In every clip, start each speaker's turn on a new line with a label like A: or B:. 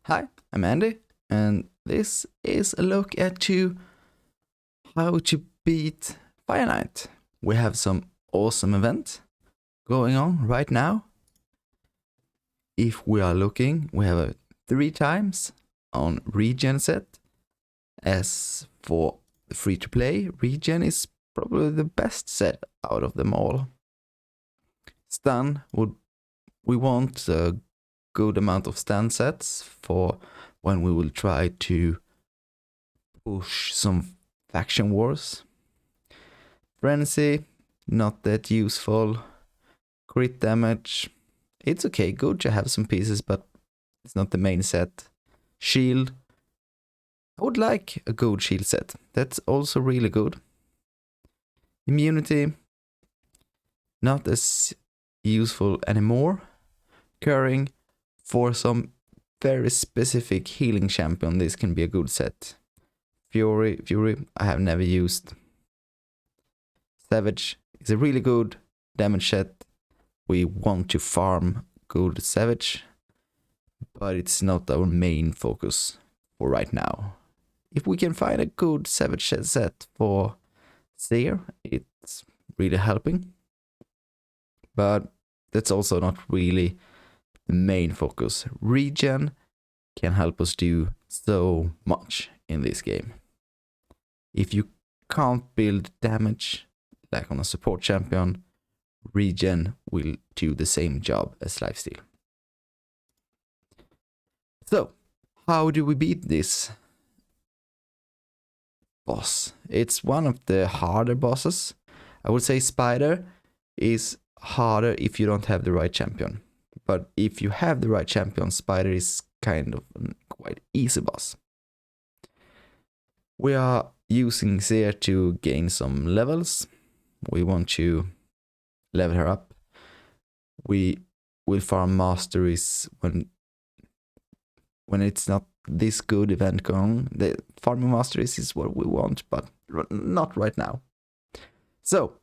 A: Hi, I'm Andy, and this is a look at how to beat Fire Knight. We have some awesome event going on right now. If we are looking, we have a 3 times on Regen set. As for the free to play, Regen is probably the best set out of them all. Stun we want a good amount of stun sets for when we will try to push some faction wars. Frenzy, not that useful. Crit damage, it's okay, good to have some pieces, but it's not the main set. Shield, I would like a good shield set. That's also really good. Immunity, not as useful anymore. Curing, for some very specific healing champion, this can be a good set. Fury, I have never used. Savage is a really good damage set. We want to farm good Savage, but it's not our main focus for right now. If we can find a good Savage set for Seer, it's really helping. But that's also not really the main focus. Regen can help us do so much in this game. If you can't build damage like on a support champion, Regen will do the same job as lifesteal. So, how do we beat this boss? It's one of the harder bosses. I would say Spider is harder if you don't have the right champion. But if you have the right champion, Spider is kind of a quite easy boss. We are using Seer to gain some levels. We want to level her up. We will farm masteries when it's not this good event going. The farming masteries is what we want, but not right now. So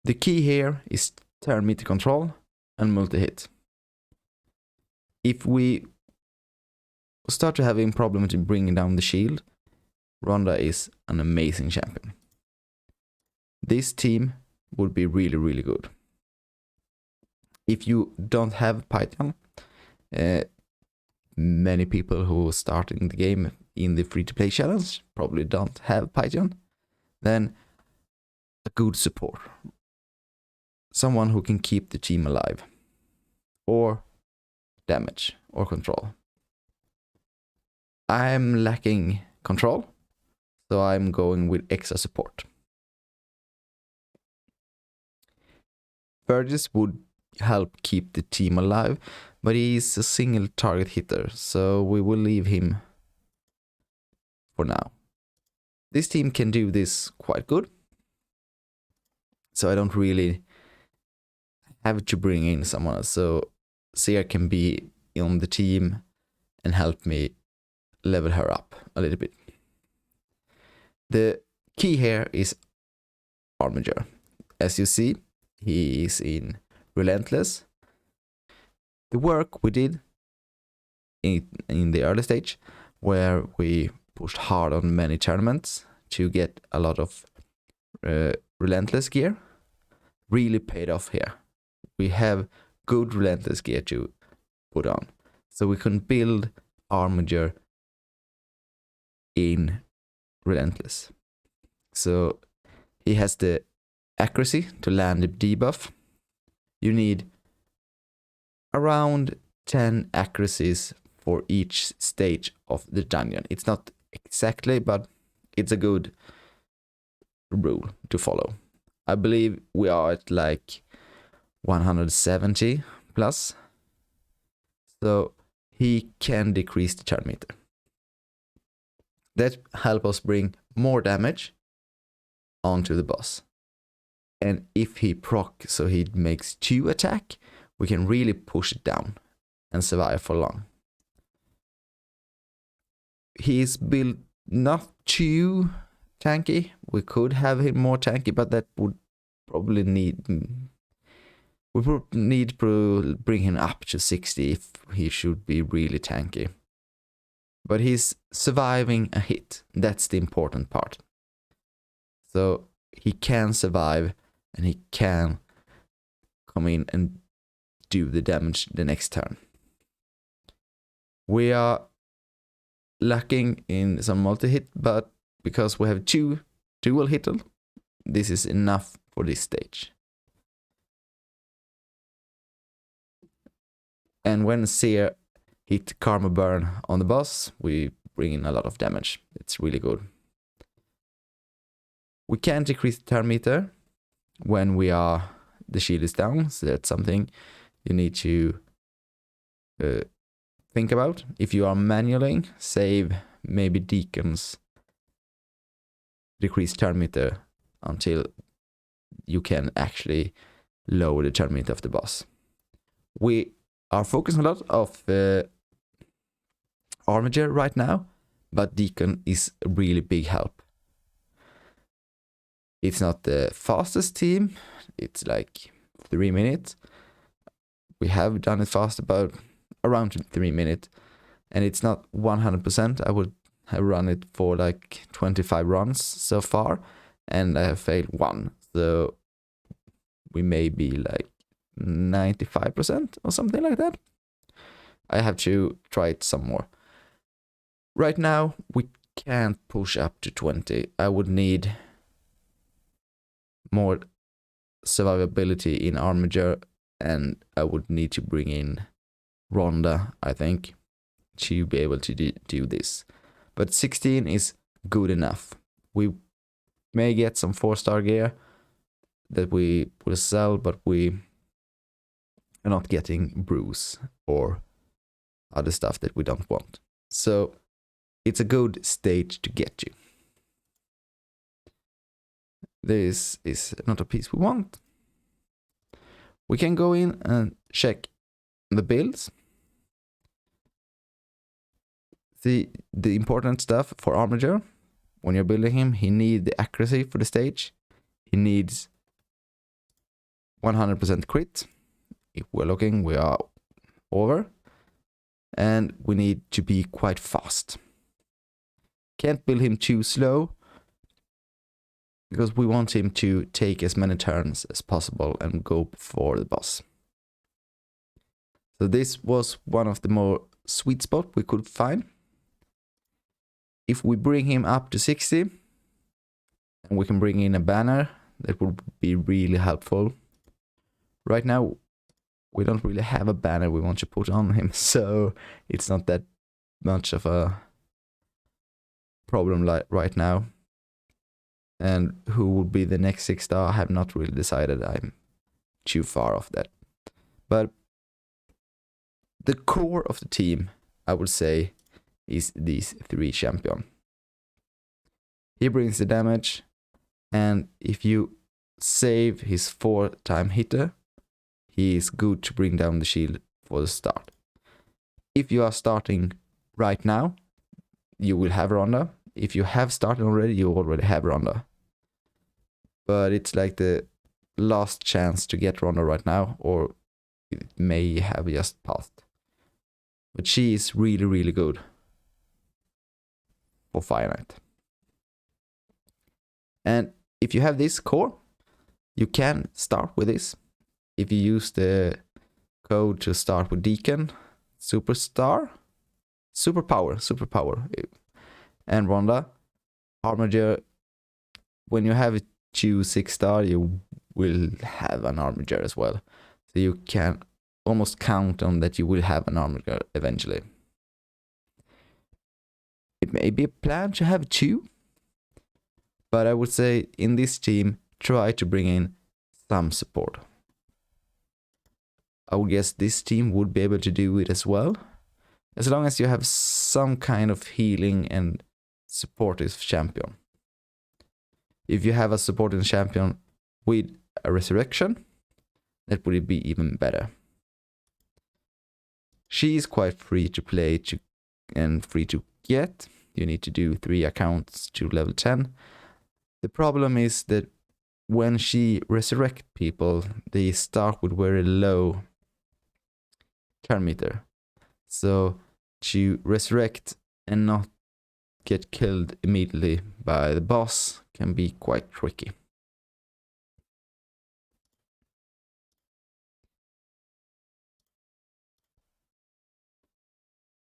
A: the key here is turn meter control and multi-hit. If we start to having problems in bringing down the shield, Ronda is an amazing champion. This team would be really, really good. If you don't have Python, many people who are starting the game in the free-to-play challenge probably don't have Python, then a good support. Someone who can keep the team alive. Or damage or control. I'm lacking control, so I'm going with extra support. Burgess would help keep the team alive, but he's a single target hitter, so we will leave him for now. This team can do this quite good, so I don't really have to bring in someone else. So Seer can be on the team and help me level her up a little bit. The key here is Armiger. As you see, he is in Relentless. The work we did in the early stage, where we pushed hard on many tournaments to get a lot of Relentless gear, really paid off here. We have good Relentless gear to put on, so we can build Armiger in Relentless. So he has the accuracy to land the debuff. You need around 10 accuracies for each stage of the dungeon. It's not exactly, but it's a good rule to follow. I believe we are at like 170 plus, so he can decrease the turn meter. That helps us bring more damage onto the boss. And if he proc, so he makes 2 attack, we can really push it down and survive for long. He's built not too tanky. We could have him more tanky, but that would probably need to bring him up to 60 if he should be really tanky. But he's surviving a hit. That's the important part. So he can survive and he can come in and do the damage the next turn. We are lacking in some multi-hit, but because we have 2 dual hitter, this is enough for this stage. And when Seer hit Karma Burn on the boss, we bring in a lot of damage. It's really good. We can decrease the turn meter when the shield is down, so that's something you need to think about. If you are manualing, save maybe Deacon's decrease turn meter until you can actually lower the turn meter of the boss. We are focusing a lot of Armiger right now, but Deacon is a really big help. It's not the fastest team, it's like 3 minutes. We have done it fast, about around 3 minutes, and it's not 100%. I would have run it for like 25 runs so far, and I have failed 1. So we may be like 95% or something like that. I have to try it some more. Right now, we can't push up to 20. I would need more survivability in Armiger, and I would need to bring in Ronda, I think, to be able to do this. But 16 is good enough. We may get some 4-star gear that we will sell, but we are not getting brews or other stuff that we don't want. So it's a good stage to get to. This is not a piece we want. We can go in and check the builds. The important stuff for Armiger, when you're building him, he needs the accuracy for the stage. He needs 100% crit. If we're looking, we are over. And we need to be quite fast. Can't build him too slow, because we want him to take as many turns as possible and go for the boss. So this was one of the more sweet spot we could find. If we bring him up to 60, and we can bring in a banner, that would be really helpful. Right now, we don't really have a banner we want to put on him, so it's not that much of a problem right now. And who would be the next 6-star, I have not really decided. I'm too far off that. But the core of the team, I would say, is these 3 champions. He brings the damage, and if you save his 4-time hitter, he is good to bring down the shield for the start. If you are starting right now, you will have Ronda. If you have started already, you already have Ronda. But it's like the last chance to get Ronda right now, or it may have just passed. But she is really, really good for Fire Knight. And if you have this core, you can start with this. If you use the code to start with Deacon, Superpower, and Ronda, Armiger, when you have it to 6-star, you will have an Armiger as well. So you can almost count on that you will have an Armiger eventually. It may be a plan to have 2, but I would say in this team, try to bring in some support. I would guess this team would be able to do it as well, as long as you have some kind of healing and supportive champion. If you have a supporting champion with a resurrection, that would be even better. She is quite free to play and free to get. You need to do 3 accounts to level 10. The problem is that when she resurrects people, they start with very low turn meter. So to resurrect and not get killed immediately by the boss can be quite tricky.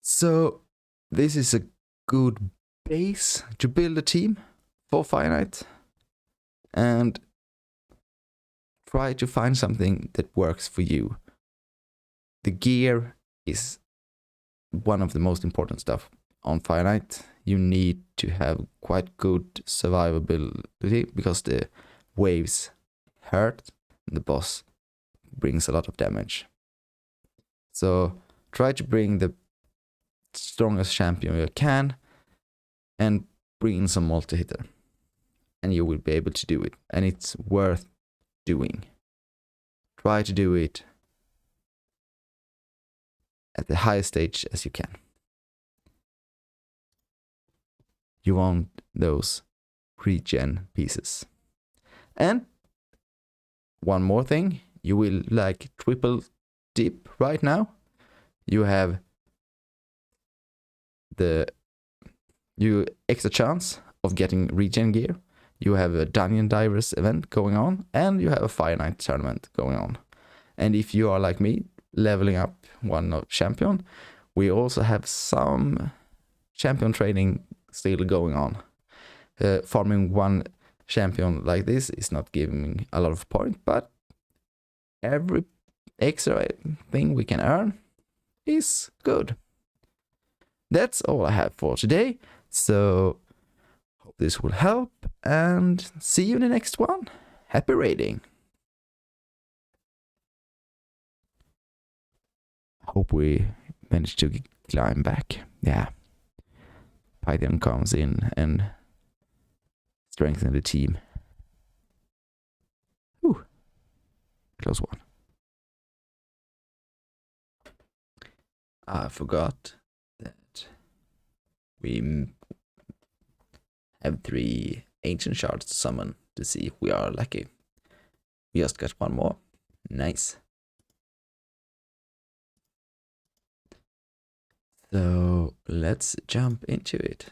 A: So this is a good base to build a team for Fire Knight, and try to find something that works for you. The gear is one of the most important stuff on Fire Knight. You need to have quite good survivability because the waves hurt and the boss brings a lot of damage. So try to bring the strongest champion you can and bring in some multi-hitter, and you will be able to do it, and it's worth doing. Try to do it at the highest stage as you can. You want those regen pieces. And one more thing, you will like triple dip right now. You have you extra chance of getting regen gear. You have a Dungeon Divers event going on, and you have a Fire Knight tournament going on. And if you are like me, leveling up one champion, we also have some champion training still going on. Farming one champion like this is not giving a lot of point, but every extra thing we can earn is good. That's all I have for today. So hope this will help, and see you in the next one. Happy raiding. Hope we managed to climb back. Yeah. Python comes in and strengthens the team. Ooh. Close one. I forgot that we have 3 ancient shards to summon to see if we are lucky. We just got one more. Nice. So let's jump into it.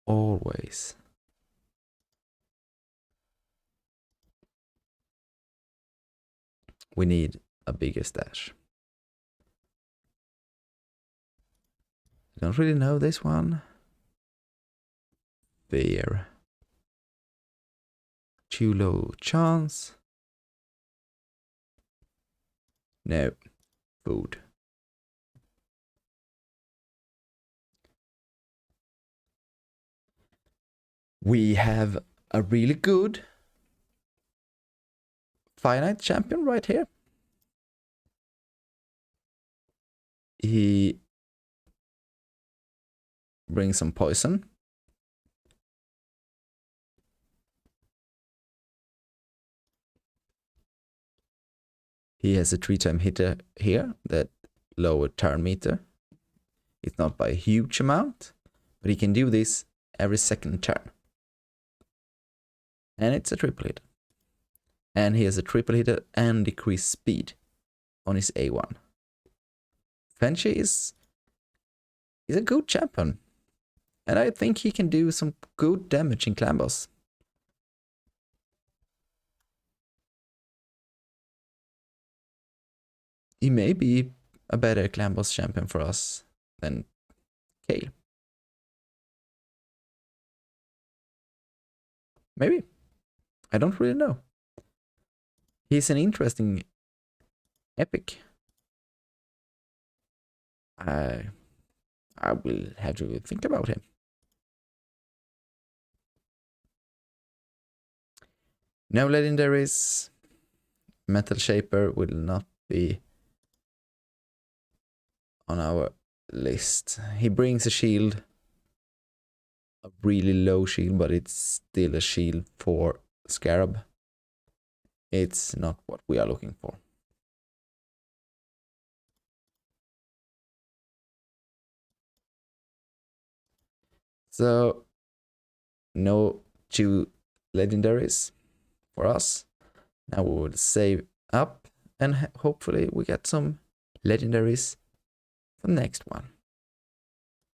A: Always. We need a bigger stash. Don't really know this one. Fear. Too low chance. No. Food. We have a really good Fire Knight champion right here. He brings some poison. He has a 3-time hitter here that lower turn meter. It's not by a huge amount, but he can do this every second turn. And it's a triple hitter. And he has a triple hitter and decreased speed on his A1. Fenchi is a good champion. And I think he can do some good damage in clan boss. He may be a better clan boss champion for us than Kale. Maybe. I don't really know. He's an interesting epic. I will have to think about him. No legendaries. Metal Shaper will not be on our list. He brings a shield. A really low shield, but it's still a shield for Scarab. It's not what we are looking for. So, no 2 legendaries for us. Now we will save up and hopefully we get some legendaries for the next one.